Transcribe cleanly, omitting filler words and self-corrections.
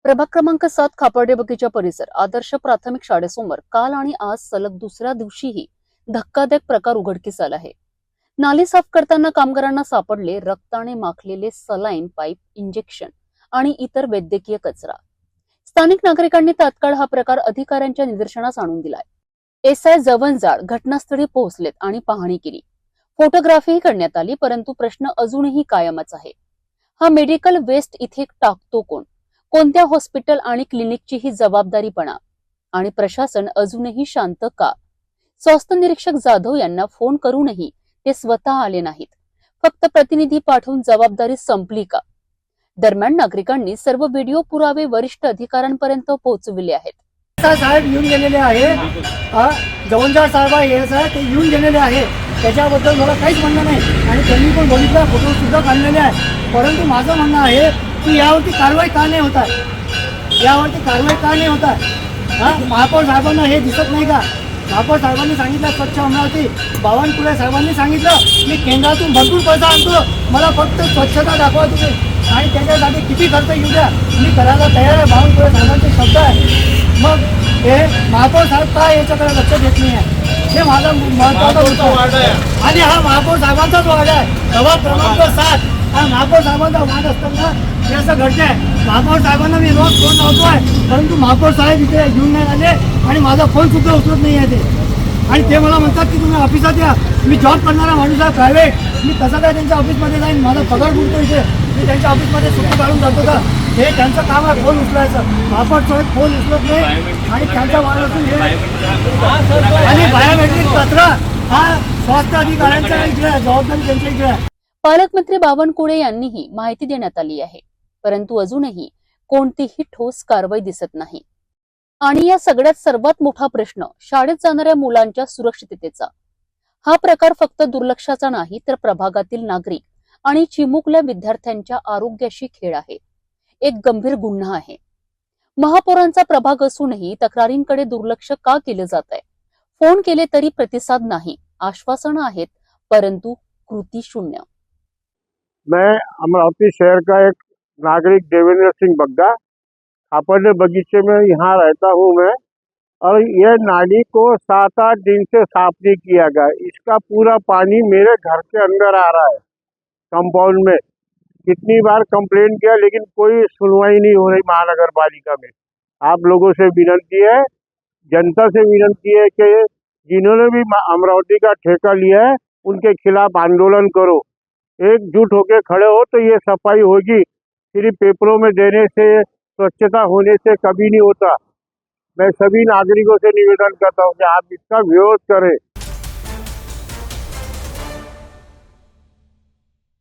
प्रभाग क्रमांक 7 खापर्डे बगीचा परिसर आदर्श प्राथमिक शाळेसमोर काल आणि आज सलग दुसऱ्या दिवशीही धक्कादायक प्रकार उघडकीस आला आहे. नाली साफ करताना कामगारांना सापडले रक्ताने माखलेले सलाईन पाईप, इंजेक्शन आणि इतर वैद्यकीय कचरा. स्थानिक नागरिकांनी तात्काळ हा प्रकार अधिकाऱ्यांच्या निदर्शनास आणून दिलाय. एसआय जवनजाळ घटनास्थळी पोहोचलेत आणि पाहणी केली. फोटोग्राफीही करण्यात आली, परंतु प्रश्न अजूनही कायमच आहे. हा मेडिकल वेस्ट इथे टाकतो कोण? कोणत्या हॉस्पिटल आणि क्लिनिकची ही जबाबदारीपणा? आणि प्रशासन अजूनही शांत का? स्वास्थ्य निरीक्षक जाधव यांना फोन करूनही ते स्वतः आले नाहीत. फक्त प्रतिनिधी पाठवून जबाबदारी संपली का? दरम्यान नागरिकांनी सर्व व्हिडिओ पुरावे वरिष्ठ अधिकाऱ्यांपर्यंत पोहोचविले आहेत. साहेब येऊन गेलेले आहे, जवनजाळ साहेब ते येऊन गेलेले आहे. त्याच्याबद्दल मला काहीच म्हणणं नाही आणि त्यांनी पण बघितला, फोटो सुद्धा काढलेले आहे. परंतु माझं म्हणणं आहे की यावरती कारवाई का नाही होत आहे? यावरती कारवाई का नाही होत आहे? महापौर साहेबांना हे दिसत नाही का? महापौर साहेबांनी सांगितलं स्वच्छ अमरावती, बावनकुळे साहेबांनी सांगितलं मी केंद्रातून भरपूर पैसा आणतो, मला फक्त स्वच्छता दाखवा तुम्ही आणि त्याच्यासाठी किती खर्च येऊ द्या, मी करायला तयार आहे. बावनकुळे साहेबांचे शब्द आहे. मग हे महापौर साहेब काय याच्याकडे लक्ष देत नाही आहे? हे माझा महत्वाचा वार्ड आहे आणि हा महापौर साहेबांचाच वार्ड आहे. प्रभाग क्रमांक 7 हा महापौर साहेबांचा वार्ड असताना हे असं घडतंय. महापौर साहेबांना मी रोज फोन लावतोय, परंतु महापौर साहेब इथे घेऊन नाही आले आणि माझा फोन सुद्धा उचलत नाही आहे ते. आणि ते मला म्हणतात की तुम्ही ऑफिसात या. मी जॉब करणारा माणूस आहे, प्रायव्हेट. मी कसं काय त्यांच्या ऑफिसमध्ये जाईन? माझा पगार बुडतो इथे. मी त्यांच्या ऑफिसमध्ये सुट्टी काढून जातो का? हे त्यांचं काम आहे फोन उचलायचं. महापौर साहेब फोन उचलत नाही आणि त्यांचा वाढ असून हे आणि बायोमेट्रिक कचरा हा स्वास्थ्य अधिकाऱ्यांच्या इकडे आहे, जबाबदारी त्यांच्या इकडे आहे. पालकमंत्री बावनकुळे यांनीही माहिती देण्यात आली आहे, परंतु अजूनही कोणतीही ठोस कारवाई दिसत नाही. आणि या सगळ्यात सर्वात मोठा प्रश्न शाळेत जाणाऱ्या मुलांच्या सुरक्षिततेचा. हा प्रकार फक्त दुर्लक्षाचा नाही, तर प्रभागातील नागरिक आणि चिमुकल्या विद्यार्थ्यांच्या आरोग्याशी खेळ आहे. एक गंभीर गुन्हा आहे. महापौरांचा प्रभाग असूनही तक्रारींकडे दुर्लक्ष का केले जात आहे? फोन केले तरी प्रतिसाद नाही, आश्वासनं आहेत परंतु कृती शून्य. मैं अमरावती शहर का एक नागरिक देवेंद्र सिंह बग्गा खापर्डे बगीचे में यहाँ रहता हूँ मैं। और यह नाली को 7-8 दिन से साफ नहीं किया गया। इसका पूरा पानी मेरे घर के अंदर आ रहा है, कंपाउंड में। कितनी बार कंप्लेंट किया लेकिन कोई सुनवाई नहीं हो रही महानगर पालिका में। आप लोगों से विनती है, जनता से विनती है कि जिन्होंने भी अमरावती का ठेका लिया है उनके खिलाफ आंदोलन करो, एकजुट होकर खड़े हो तो ये सफाई होगी। सिर्फ पेपरों में देने से, स्वच्छता होने से कभी नहीं होता। मैं सभी नागरिकों से निवेदन करता हूँ कि आप इसका विरोध करें।